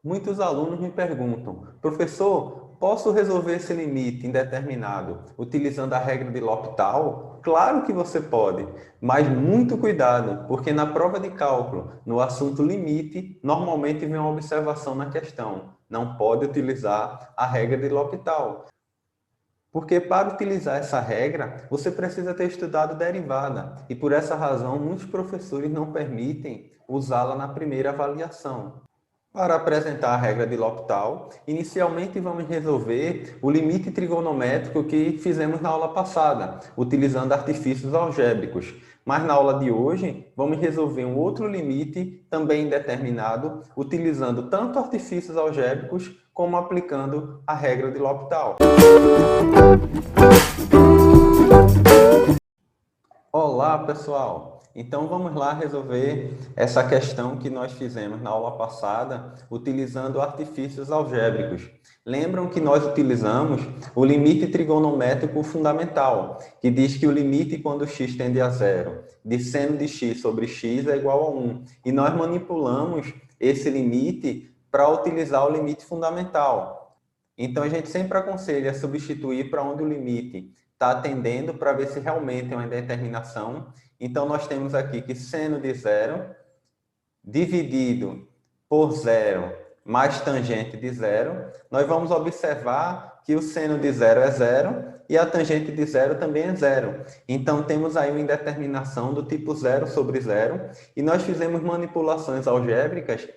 Muitos alunos me perguntam, professor, posso resolver esse limite indeterminado utilizando a regra de L'Hopital? Claro que você pode, mas muito cuidado, porque na prova de cálculo, no assunto limite, normalmente vem uma observação na questão. Não pode utilizar a regra de L'Hopital. Porque para utilizar essa regra, você precisa ter estudado derivada, e por essa razão muitos professores não permitem usá-la na primeira avaliação. Para apresentar a regra de L'Hopital, inicialmente vamos resolver o limite trigonométrico que fizemos na aula passada, utilizando artifícios algébricos. Mas na aula de hoje, vamos resolver um outro limite, também indeterminado, utilizando tanto artifícios algébricos como aplicando a regra de L'Hopital. Olá, pessoal! Então vamos lá resolver essa questão que nós fizemos na aula passada, utilizando artifícios algébricos. Lembram que nós utilizamos o limite trigonométrico fundamental, que diz que o limite quando x tende a zero de seno de x sobre x é igual a 1. E nós manipulamos esse limite para utilizar o limite fundamental. Então a gente sempre aconselha substituir para onde o limite está atendendo para ver se realmente é uma indeterminação. Então, nós temos aqui que seno de zero dividido por zero mais tangente de zero. Nós vamos observar que o seno de zero é zero e a tangente de zero também é zero. Então, temos aí uma indeterminação do tipo zero sobre zero e nós fizemos manipulações algébricas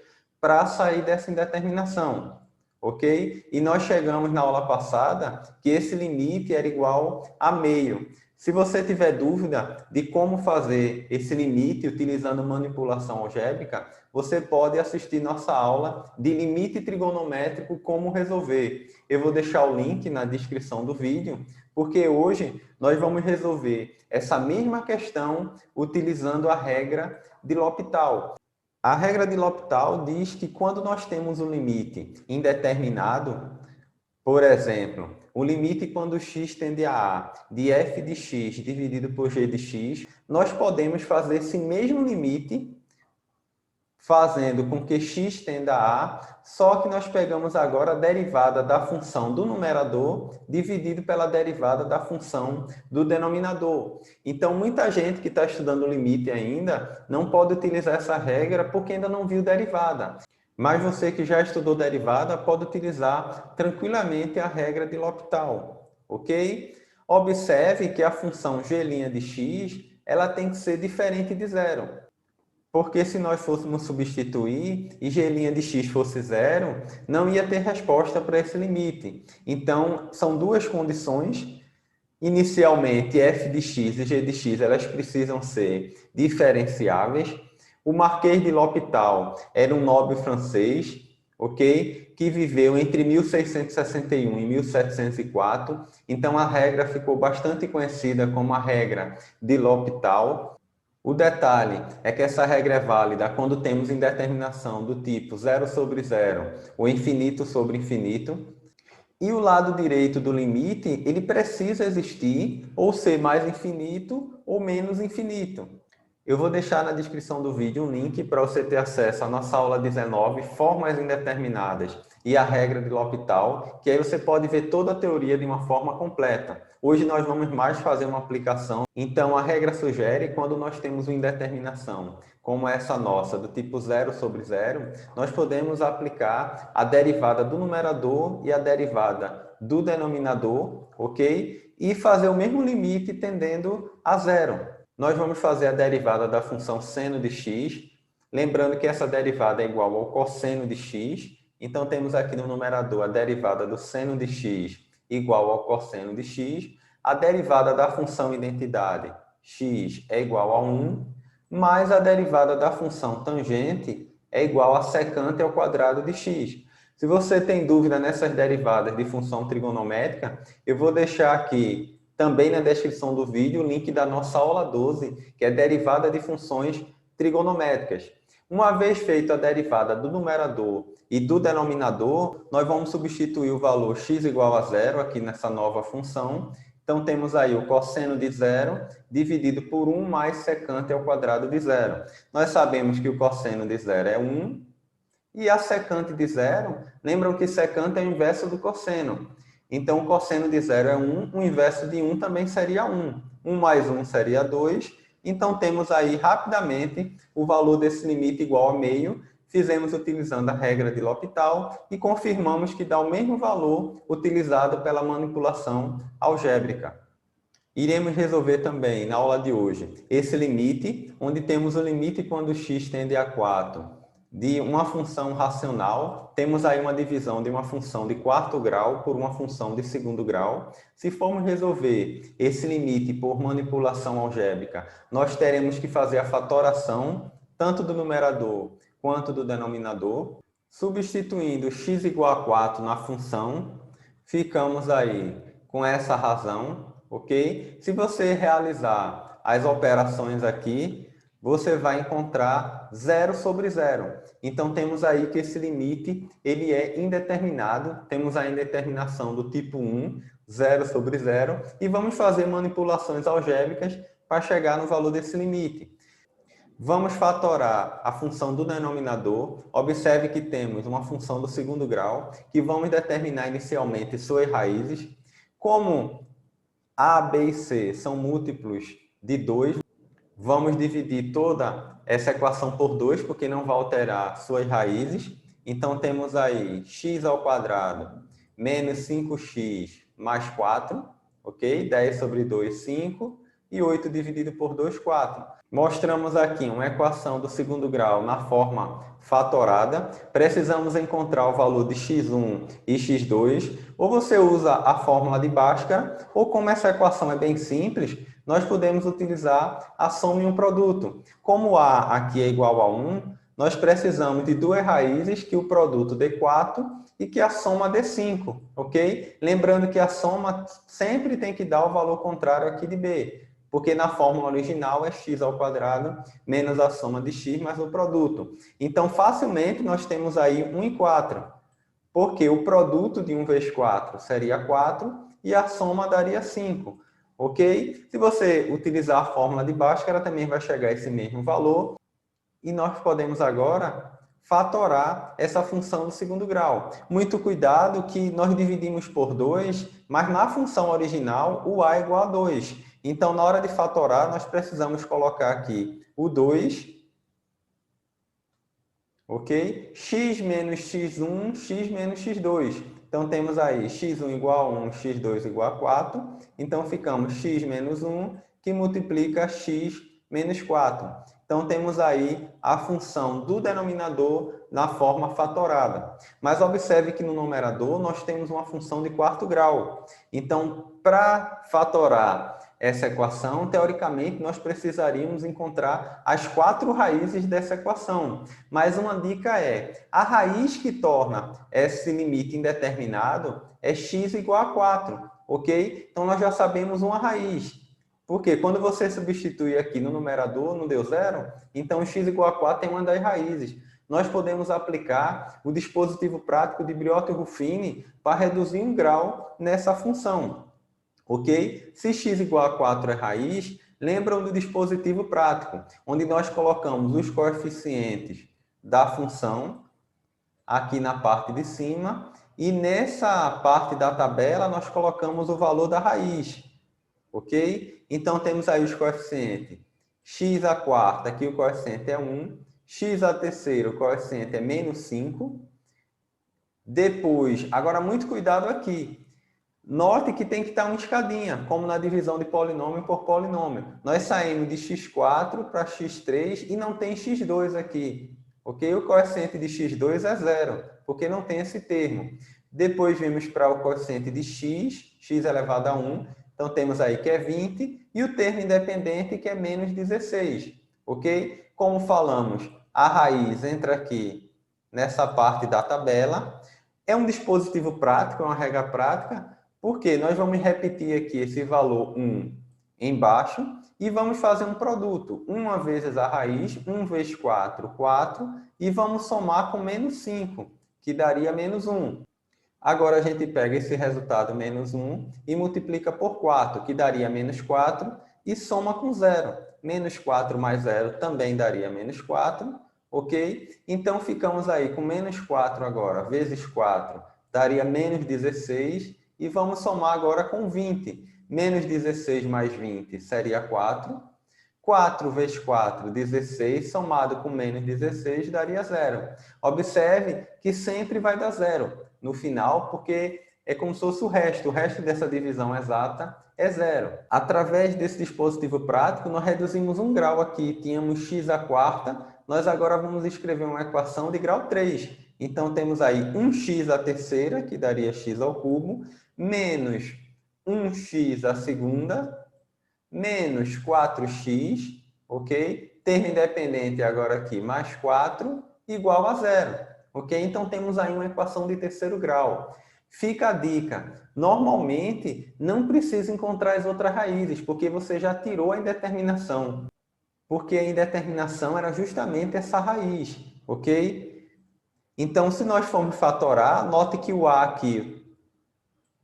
para sair dessa indeterminação. Ok? E nós chegamos na aula passada que esse limite era igual a meio. Se você tiver dúvida de como fazer esse limite utilizando manipulação algébrica, você pode assistir nossa aula de limite trigonométrico, como resolver. Eu vou deixar o link na descrição do vídeo, porque hoje nós vamos resolver essa mesma questão utilizando a regra de L'Hopital. A regra de L'Hopital diz que quando nós temos um limite indeterminado, por exemplo, o limite quando x tende a A de f de x dividido por g de x, nós podemos fazer esse mesmo limite fazendo com que x tenda a A, só que nós pegamos agora a derivada da função do numerador dividido pela derivada da função do denominador. Então, muita gente que está estudando limite ainda não pode utilizar essa regra porque ainda não viu derivada. Mas você que já estudou derivada pode utilizar tranquilamente a regra de L'Hopital, ok? Observe que a função g' de x ela tem que ser diferente de zero. Porque se nós fôssemos substituir e g' de x fosse zero, não ia ter resposta para esse limite. Então, são duas condições. Inicialmente, f de x e g de x elas precisam ser diferenciáveis. O Marquês de L'Hopital era um nobre francês, ok? Que viveu entre 1661 e 1704. Então, a regra ficou bastante conhecida como a regra de L'Hopital. O detalhe é que essa regra é válida quando temos indeterminação do tipo zero sobre zero ou infinito sobre infinito. E o lado direito do limite, ele precisa existir ou ser mais infinito ou menos infinito. Eu vou deixar na descrição do vídeo um link para você ter acesso à nossa aula 19, Formas Indeterminadas, e a regra de L'Hopital, que aí você pode ver toda a teoria de uma forma completa. Hoje nós vamos mais fazer uma aplicação. Então, a regra sugere, quando nós temos uma indeterminação, como essa nossa, do tipo zero sobre zero, nós podemos aplicar a derivada do numerador e a derivada do denominador, ok? E fazer o mesmo limite tendendo a zero. Nós vamos fazer a derivada da função seno de x, lembrando que essa derivada é igual ao cosseno de x. Então, temos aqui no numerador a derivada do seno de x igual ao cosseno de x. A derivada da função identidade x é igual a 1, mais a derivada da função tangente é igual a secante ao quadrado de x. Se você tem dúvida nessas derivadas de função trigonométrica, eu vou deixar aqui também na descrição do vídeo o link da nossa aula 12, que é derivada de funções trigonométricas. Uma vez feita a derivada do numerador e do denominador, nós vamos substituir o valor x igual a zero aqui nessa nova função. Então, temos aí o cosseno de zero dividido por 1 mais secante ao quadrado de zero. Nós sabemos que o cosseno de zero é 1 E a secante de zero, lembram que secante é o inverso do cosseno. Então, o cosseno de zero é 1, o inverso de 1 também seria 1. 1 mais 1 seria 2. Então, temos aí rapidamente o valor desse limite igual a meio. Fizemos utilizando a regra de L'Hopital e confirmamos que dá o mesmo valor utilizado pela manipulação algébrica. Iremos resolver também, na aula de hoje, esse limite, onde temos o limite quando x tende a 4 de uma função racional. Temos aí uma divisão de uma função de quarto grau por uma função de segundo grau. Se formos resolver esse limite por manipulação algébrica, nós teremos que fazer a fatoração, tanto do numerador quanto do denominador. Substituindo x igual a 4 na função, ficamos aí com essa razão, ok? Se você realizar as operações aqui, você vai encontrar 0 sobre 0. Então, temos aí que esse limite ele é indeterminado. Temos a indeterminação do tipo 1, 0 sobre 0. E vamos fazer manipulações algébricas para chegar no valor desse limite. Vamos fatorar a função do denominador. Observe que temos uma função do segundo grau, que vamos determinar inicialmente suas raízes. Como A, B e C são múltiplos de 2, vamos dividir toda essa equação por 2, porque não vai alterar suas raízes. Então, temos aí x ao quadrado menos 5x mais 4, ok? 10 sobre 2, 5. E 8 dividido por 2, 4. Mostramos aqui uma equação do segundo grau na forma fatorada. Precisamos encontrar o valor de x1 e x2. Ou você usa a fórmula de Bhaskara, ou como essa equação é bem simples, nós podemos utilizar a soma em um produto. Como A aqui é igual a 1, nós precisamos de duas raízes, que o produto dê 4 e que a soma dê 5, ok? Lembrando que a soma sempre tem que dar o valor contrário aqui de B, porque na fórmula original é x ao quadrado menos a soma de x mais o produto. Então, facilmente, nós temos aí 1 e 4, porque o produto de 1 vezes 4 seria 4 e a soma daria 5, ok? Se você utilizar a fórmula de Bhaskara, também vai chegar a esse mesmo valor. E nós podemos agora fatorar essa função do segundo grau. Muito cuidado que nós dividimos por 2, mas na função original o a é igual a 2. Então, na hora de fatorar, nós precisamos colocar aqui o 2, ok? X menos x1, x menos x2. Então, temos aí x1 igual a 1, x2 igual a 4. Então, ficamos x menos 1, que multiplica x menos 4. Então, temos aí a função do denominador na forma fatorada. Mas observe que no numerador nós temos uma função de quarto grau. Então, para fatorar essa equação, teoricamente, nós precisaríamos encontrar as 4 raízes dessa equação. Mas uma dica é, a raiz que torna esse limite indeterminado é x igual a 4, ok? Então, nós já sabemos uma raiz. Porque quando você substitui aqui no numerador, não deu 0, então x igual a 4 tem uma das raízes. Nós podemos aplicar o dispositivo prático de Briotto e Ruffini para reduzir 1 grau nessa função. Ok? Se x igual a 4 é raiz, lembram do dispositivo prático, onde nós colocamos os coeficientes da função aqui na parte de cima e nessa parte da tabela nós colocamos o valor da raiz. Ok? Então, temos aí os coeficientes. X à quarta, aqui o coeficiente é 1. X à terceira, o coeficiente é menos 5. Depois, agora muito cuidado aqui. Note que tem que estar uma escadinha, como na divisão de polinômio por polinômio. Nós saímos de x4 para x3 e não tem x2 aqui. Ok? O coeficiente de x2 é 0, porque não tem esse termo. Depois, vimos para o coeficiente de x, x elevado a 1. Então, temos aí que é 20 e o termo independente que é menos 16, ok? Como falamos, a raiz entra aqui nessa parte da tabela. É um dispositivo prático, é uma regra prática, porque nós vamos repetir aqui esse valor 1 embaixo e vamos fazer um produto. 1 vezes a raiz, 1 vezes 4, 4, e vamos somar com menos 5, que daria menos 1. Agora, a gente pega esse resultado menos 1 e multiplica por 4, que daria menos 4, e soma com 0. Menos 4 mais 0 também daria menos 4. ok? Então, ficamos aí com menos 4 agora, vezes 4, daria menos 16, e vamos somar agora com 20. Menos 16 mais 20 seria 4. 4 vezes 4, 16, somado com menos 16, daria 0. Observe que sempre vai dar 0 no final, porque é como se fosse o resto dessa divisão exata é 0. Através desse dispositivo prático, nós reduzimos um grau aqui, tínhamos x à quarta, nós agora vamos escrever uma equação de grau 3. Então, temos aí 1x à terceira, que daria x ao cubo, menos 1x à segunda, menos 4x, ok? Termo independente agora aqui, mais 4, igual a 0, ok? Então, temos aí uma equação de terceiro grau. Fica a dica, normalmente não precisa encontrar as outras raízes, porque você já tirou a indeterminação, porque a indeterminação era justamente essa raiz, ok? Então, se nós formos fatorar, note que o a aqui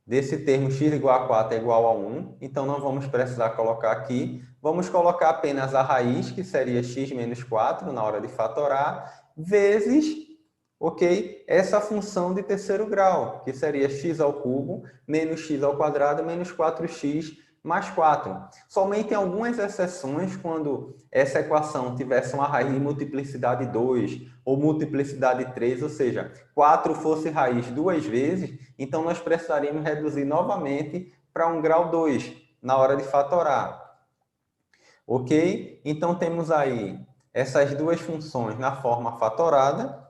desse termo x igual a 4 é igual a 1, então não vamos precisar colocar aqui. Vamos colocar apenas a raiz, que seria x menos 4 na hora de fatorar, vezes, ok, essa função de terceiro grau, que seria x ao cubo menos x ao quadrado menos 4x mais 4. Somente em algumas exceções, quando essa equação tivesse uma raiz de multiplicidade 2 ou multiplicidade 3, ou seja, 4 fosse raiz duas vezes, então nós precisaríamos reduzir novamente para um grau 2 na hora de fatorar. Ok? Então temos aí essas duas funções na forma fatorada,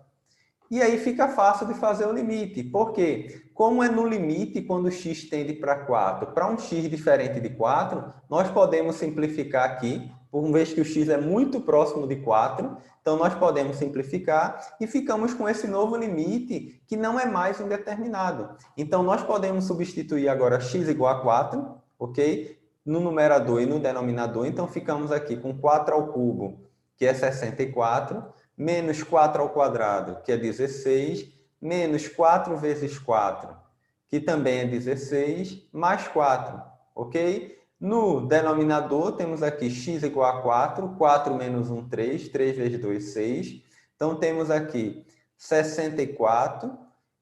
e aí fica fácil de fazer o limite. Por quê? Como é no limite, quando x tende para 4, para um x diferente de 4, nós podemos simplificar aqui, por vez que o x é muito próximo de 4, então nós podemos simplificar e ficamos com esse novo limite, que não é mais indeterminado. Então, nós podemos substituir agora x igual a 4, ok? No numerador e no denominador, então ficamos aqui com 4 ao cubo, que é 64, menos 4 ao quadrado, que é 16, menos 4 vezes 4, que também é 16, mais 4, ok? No denominador, temos aqui x igual a 4, 4 menos 1, 3, 3 vezes 2, 6. Então, temos aqui 64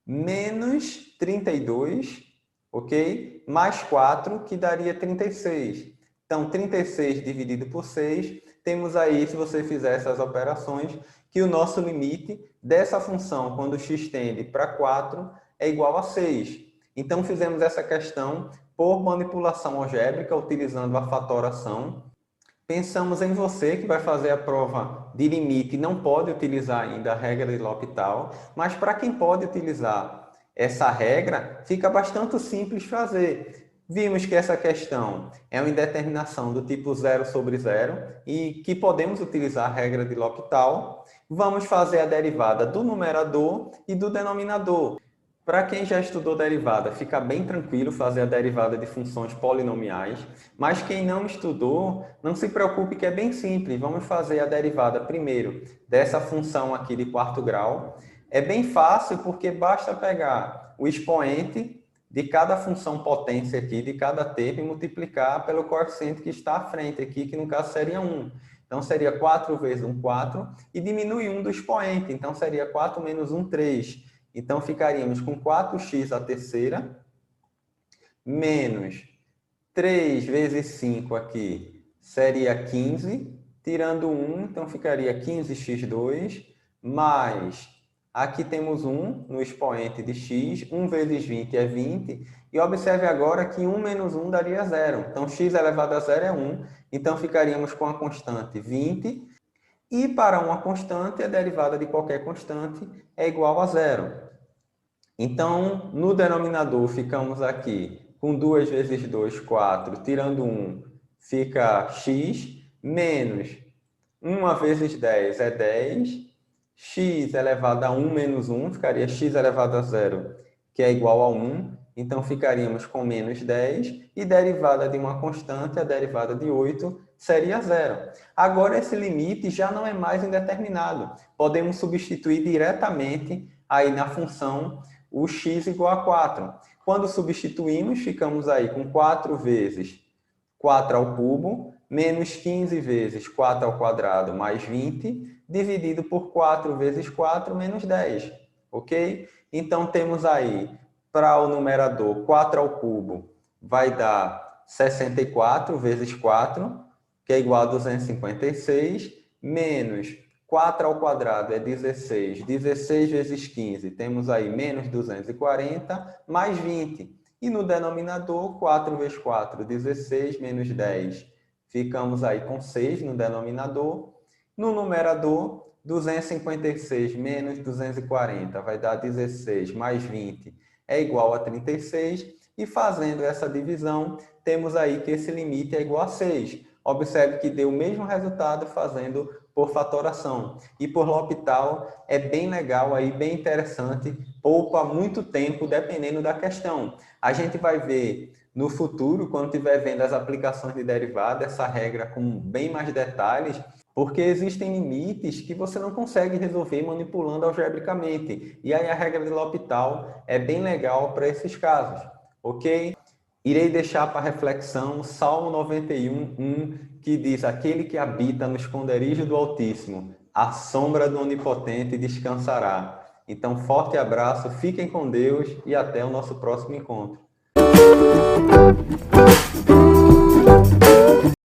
menos 32, ok? Mais 4, que daria 36. Então, 36 dividido por 6, temos aí, se você fizer essas operações, que o nosso limite dessa função, quando x tende para 4, é igual a 6. Então, fizemos essa questão por manipulação algébrica, utilizando a fatoração. Pensamos em você, que vai fazer a prova de limite e não pode utilizar ainda a regra de L'Hopital, mas para quem pode utilizar essa regra, fica bastante simples fazer. Vimos que essa questão é uma indeterminação do tipo 0 sobre 0 e que podemos utilizar a regra de L'Hopital. Vamos fazer a derivada do numerador e do denominador. Para quem já estudou derivada, fica bem tranquilo fazer a derivada de funções polinomiais, mas quem não estudou, não se preocupe que é bem simples. Vamos fazer a derivada primeiro dessa função aqui de quarto grau. É bem fácil porque basta pegar o expoente de cada função potência aqui, de cada termo, e multiplicar pelo coeficiente que está à frente aqui, que no caso seria 1. Então, seria 4 vezes 1, 4, e diminui 1 do expoente. Então, seria 4 menos 1, 3. Então, ficaríamos com 4x à terceira, menos 3 vezes 5 aqui, seria 15, tirando 1, então ficaria 15x2, mais, aqui temos 1 no expoente de x, 1 vezes 20 é 20, e observe agora que 1 menos 1 daria 0. Então, x elevado a 0 é 1, então ficaríamos com a constante 20, e para uma constante, a derivada de qualquer constante é igual a 0. Então, no denominador, ficamos aqui com 2 vezes 2, 4, tirando 1, fica x, menos 1 vezes 10 é 10, x elevado a 1 menos 1, ficaria x elevado a 0, que é igual a 1, então ficaríamos com menos 10, e derivada de uma constante, a derivada de 8, seria 0. Agora, esse limite já não é mais indeterminado. Podemos substituir diretamente aí na função o x igual a 4. Quando substituímos, ficamos aí com 4 vezes 4 ao cubo, menos 15 vezes 4 ao quadrado, mais 20, dividido por 4 vezes 4 menos 10, ok? Então, temos aí, para o numerador, 4 ao cubo vai dar 64 vezes 4, que é igual a 256, menos 4 ao quadrado é 16. 16 vezes 15, temos aí menos 240, mais 20. E no denominador, 4 vezes 4, 16, menos 10. Ficamos aí com 6 no denominador. No numerador, 256 menos 240 vai dar 16, mais 20 é igual a 36. E fazendo essa divisão, temos aí que esse limite é igual a 6. Observe que deu o mesmo resultado fazendo por fatoração. E por L'Hopital é bem legal, aí, bem interessante, poupa muito tempo dependendo da questão. A gente vai ver no futuro, quando estiver vendo as aplicações de derivada, essa regra com bem mais detalhes, porque existem limites que você não consegue resolver manipulando algebricamente. E aí a regra de L'Hopital é bem legal para esses casos, ok? Irei deixar para reflexão Salmo 91:1, que diz: aquele que habita no esconderijo do Altíssimo, à sombra do Onipotente descansará. Então, forte abraço, fiquem com Deus e até o nosso próximo encontro.